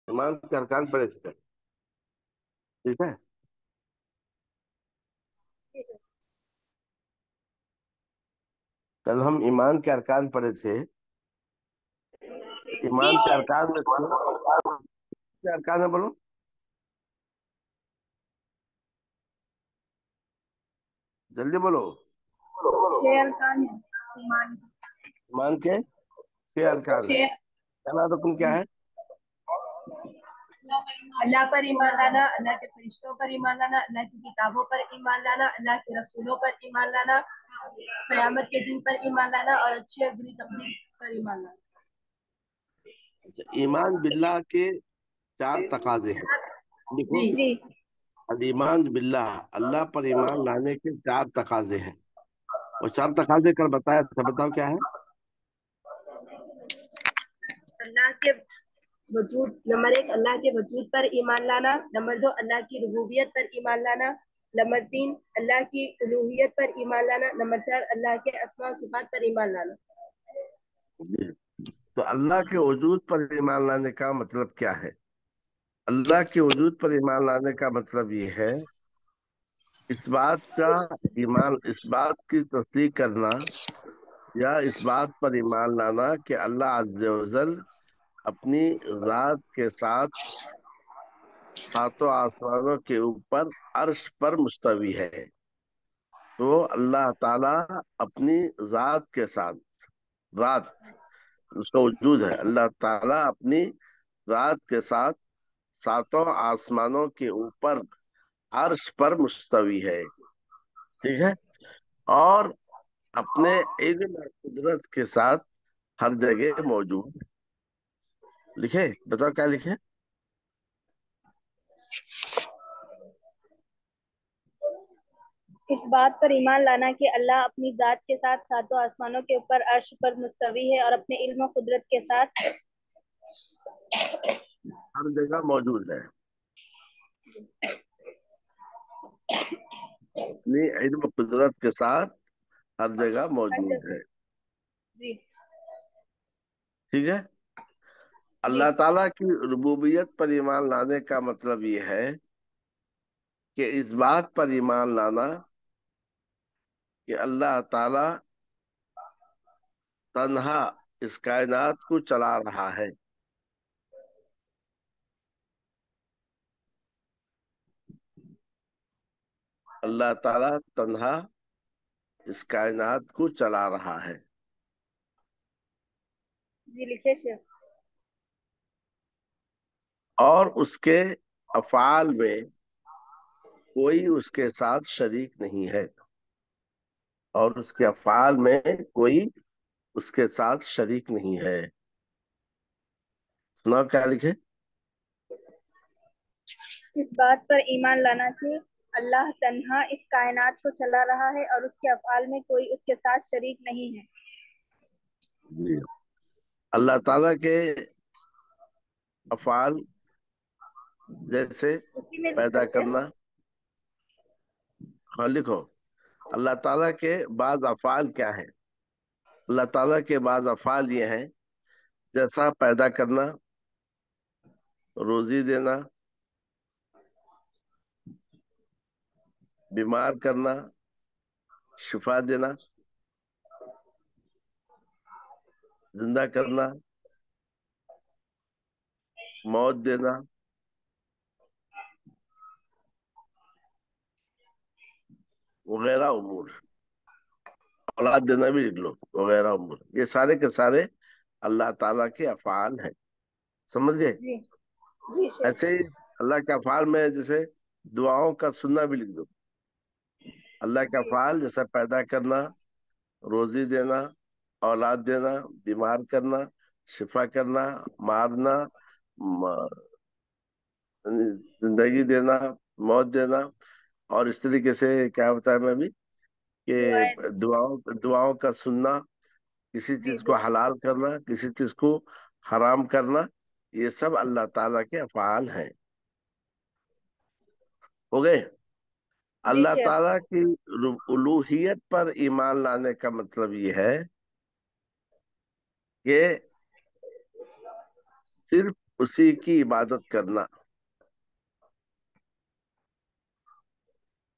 ایمان کے ارکان پڑھے تھے، ٹھیک ہے؟ کل ہم ایمان کے ارکان پڑھے تھے. جی ایمان کے شیخ، ارکان میں سے کیا ارکان ہے بولو؟ جلدی بولو. 6 ارکان ہیں ایمان ایمان کے 6 ارکان ہے. کے۔ پہلا رکن کیا ہے؟ اللہ پر ایمان لانا، اللہ کے فرشتوں پر ایمان لانا، اللہ کی کتابوں پر ایمان لانا، اللہ کے رسولوں پر ایمان لانا، قیامت کے دن پر ایمان لانا اور اچھی اور بری تقدیر پر ایمان لانا۔ اچھا، ایمان باللہ کے 4 تقاضے ہیں، دیکھو. جی جی الایمان باللہ، اللہ پر ایمان لانے کے 4 تقاضے ہیں. وہ 4 تقاضے کل بتایا تھا، بتاؤ کیا ہے؟ اللہ کے وجود، نمبر 1 اللہ کے وجود پر ایمان لانا، نمبر 2 اللہ کی ربوبیت پر ایمان لانا، نمبر 3 اللہ کی الوہیت پر ایمان لانا، نمبر 4 اللہ کے اسماء و صفات پر ایمان لانا۔ جی. تو اللہ کے وجود پر ایمان لانے کا مطلب کیا ہے؟ اللہ کے وجود پر ایمان لانے کا مطلب یہ ہے، اس بات کا ایمان، اس بات کی تصدیق کرنا یا اس بات پر ایمان لانا کہ اللہ عز و جل اپنی ذات کے ساتھ 7 آسمانوں کے اوپر عرش پر مستوی ہے. تو اللہ تعالی اپنی ذات کے ساتھ، ذات اس کا وجود ہے، اللہ تعالی اپنی ذات کے ساتھ 7 آسمانوں کے اوپر عرش پر مستوی ہے، ٹھیک ہے؟ اور اپنے علم اور قدرت کے ساتھ ہر جگہ موجود ہے. لکھے؟ بتاؤ کیا لکھے؟ اس بات پر ایمان لانا کہ اللہ اپنی ذات کے ساتھ 7 آسمانوں کے اوپر عرش پر مستوی ہے اور اپنے علم و قدرت کے ساتھ ہر جگہ موجود ہے، اپنی علم و قدرت کے ساتھ ہر جگہ ہر موجود جگہ۔ ہے، جی ٹھیک ہے؟ جی اللہ تعالیٰ کی ربوبیت پر ایمان لانے کا مطلب یہ ہے کہ اس بات پر ایمان لانا کہ اللہ تعالیٰ تنہا اس کائنات کو چلا رہا ہے. اللہ تعالیٰ تنہا اس کائنات کو چلا رہا ہے. جی لکھے شیخ۔ اور اس کے افعال میں کوئی اس کے ساتھ شریک نہیں ہے. اور اس کے افعال میں کوئی اس کے ساتھ شریک نہیں ہے. سنا کیا لکھے؟ اس بات پر ایمان لانا کہ اللہ تنہا اس کائنات کو چلا رہا ہے اور اس کے افعال میں کوئی اس کے ساتھ شریک نہیں ہے۔ جی. اللہ تعالیٰ کے افعال جیسے اسی میں لکھا پیدا شیخ۔ کرنا، ہاں لکھو. اللہ تعالیٰ کے بعض افعال کیا ہے؟ اللہ تعالیٰ کے بعض افعال یہ ہیں، جیسا پیدا کرنا، روزی دینا، بیمار کرنا، شفا دینا، زندہ کرنا، موت دینا، وغیرہ امور. اولاد دینا بھی لکھ لو، وغیرہ امور. یہ سارے کے سارے اللہ تعالیٰ کے افعال ہیں. سمجھ گئے؟ جی جی شیخ۔ ایسے ہی اللہ کے افعال میں جیسے دعاؤں کا سننا بھی لکھ دو. اللہ کے جی افعال جیسے پیدا کرنا، روزی دینا، اولاد دینا، بیمار کرنا، شفا کرنا، مارنا، زندگی دینا، موت دینا. اور اس طریقے سے کیا بتایا میں ابھی کہ دعائیں دعاؤں کا سننا، کسی جی چیز کو دعا حلال کرنا، کسی چیز کو حرام کرنا، یہ سب اللہ تعالیٰ کے افعال ہیں. ہو گئے؟ جی اللہ شیخ۔ تعالیٰ کی الوہیت پر ایمان لانے کا مطلب یہ ہے کہ صرف اسی کی عبادت کرنا.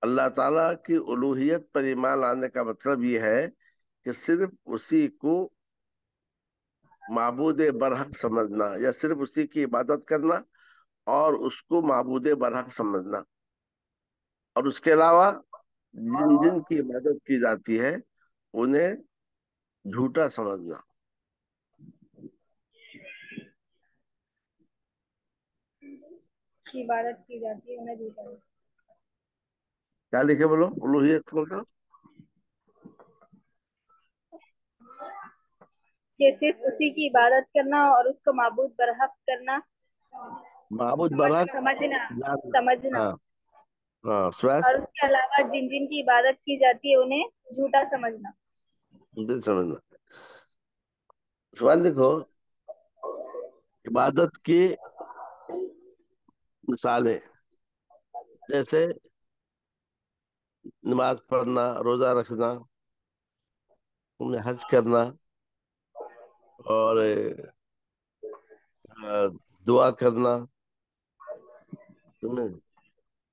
اللہ تعالیٰ کی الوہیت پر ایمان لانے کا مطلب یہ ہے کہ صرف اسی کو معبود برحق سمجھنا، یا صرف اسی کی عبادت کرنا اور اس کو معبود برحق سمجھنا، اور اس کے علاوہ جن جن کی عبادت کی جاتی ہے انہیں جھوٹا سمجھنا. کی عبادت کی جاتی ہے انہیں جھوٹا. کیا لکھے بولو الوہیت کو کا؟ کہ صرف اسی کی عبادت کرنا اور اس کو معبود برحق کرنا. معبود برحق سمجھنا. جاننا. سمجھنا. ہاں ہاں، سواد اور اس کے علاوہ جن جن کی عبادت کی جاتی ہے انہیں جھوٹا سمجھنا. دل سمجھنا. سوال لکھو. عبادت کی مثالیں جیسے نماز پڑھنا، روزہ رکھنا، حج کرنا، اور دعا کرنا،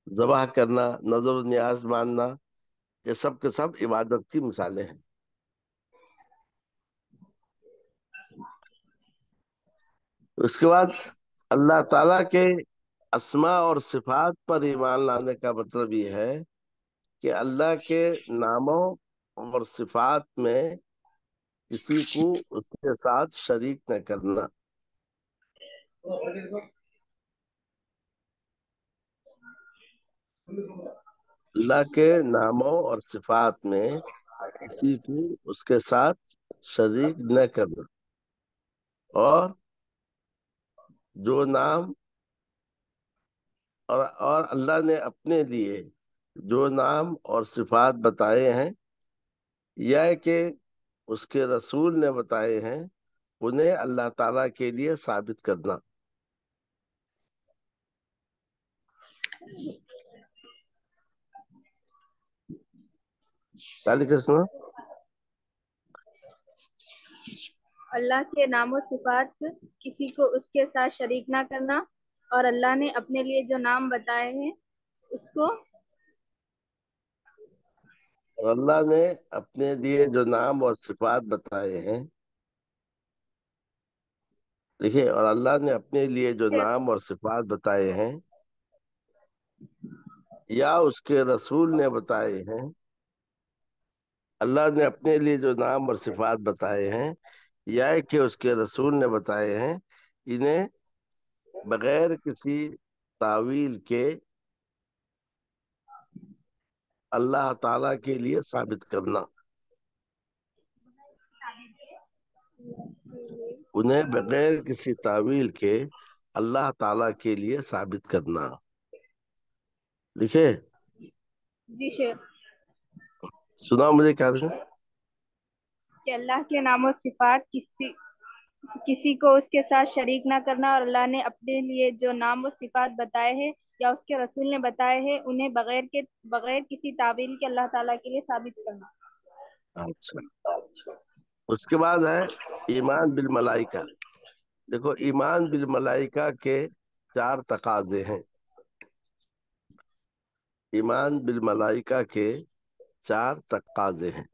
ذبح کرنا، نظر و نیاز ماننا، یہ سب کے سب عبادت کی مثالیں ہیں. اس کے بعد اللہ تعالیٰ کے اسماء اور صفات پر ایمان لانے کا مطلب یہ ہے کہ اللہ کے ناموں اور صفات میں کسی کو اس کے ساتھ شریک نہ کرنا. اللہ کے ناموں اور صفات میں کسی کو اس کے ساتھ شریک نہ کرنا، اور جو نام اور اللہ نے اپنے لیے جو نام اور صفات بتائے ہیں یا کہ اس کے رسول نے بتائے ہیں انہیں اللہ تعالیٰ کے لیے ثابت کرنا. سنا. اللہ کے نام و صفات کسی کو اس کے ساتھ شریک نہ کرنا، اور اللہ نے اپنے لیے جو نام بتائے ہیں اس کو. اور اللہ نے اپنے لیے جو نام اور صفات بتائے ہیں، دیکھیے، اور اللہ نے اپنے لیے جو نام اور صفات بتائے ہیں یا اس کے رسول نے بتائے ہیں، اللہ نے اپنے لیے جو نام اور صفات بتائے ہیں یا کہ اس کے رسول نے بتائے ہیں، انہیں بغیر کسی تعویل کے اللہ تعالی کے لیے ثابت کرنا. انہیں بغیر کسی تعویل کے اللہ تعالی کے لیے ثابت کرنا. لکھے جی شیخ. سنا مجھے کیا تھا؟ کہ اللہ کے نام و صفات کسی کو اس کے ساتھ شریک نہ کرنا، اور اللہ نے اپنے لیے جو نام و صفات بتائے ہیں یا اس کے رسول نے بتائے ہیں انہیں بغیر کسی تعویل کے اللہ تعالیٰ کے لیے ثابت کرنا. اچھا. اس کے بعد ہے ایمان بالملائکہ. دیکھو، ایمان بالملائکہ کے 4 تقاضے ہیں. ایمان بالملائکہ کے 4 تقاضے ہیں.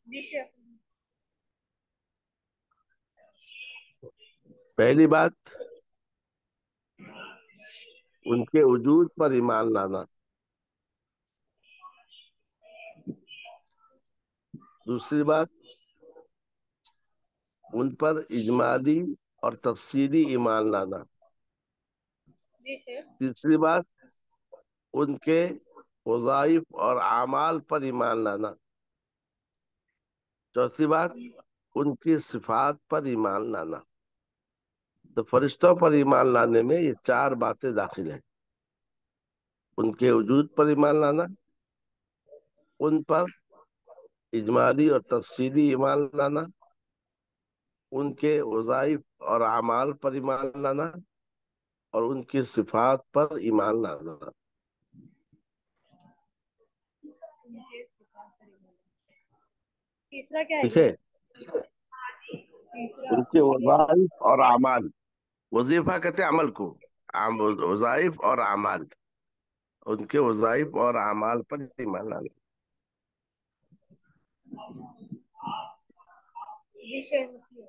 جی شیخ. پہلی بات، ان کے وجود پر ایمان لانا. دوسری بات، ان پر اجمالی اور تفصیلی ایمان لانا. جی شیخ. تیسری بات، ان کے وظائف اور اعمال پر ایمان لانا. چوتھی بات، ان کی صفات پر ایمان لانا. تو فرشتوں پر ایمان لانے میں یہ 4 باتیں داخل ہیں. ان کے وجود پر ایمان لانا، ان پر اجمالی اور تفصیلی ایمان لانا، ان کے وظائف اور اعمال پر ایمان لانا، اور ان کی صفات پر ایمان لانا. تیسرا کیا ہے ٹھیک جی؟ ہے، تیسرا ان کے وظائف اور اعمال. وظیفہ کہتے ہیں عمل کو، وظائف اور اعمال، ان کے وظائف اور اعمال پر ایمان لانا. جی شیخ مسلم.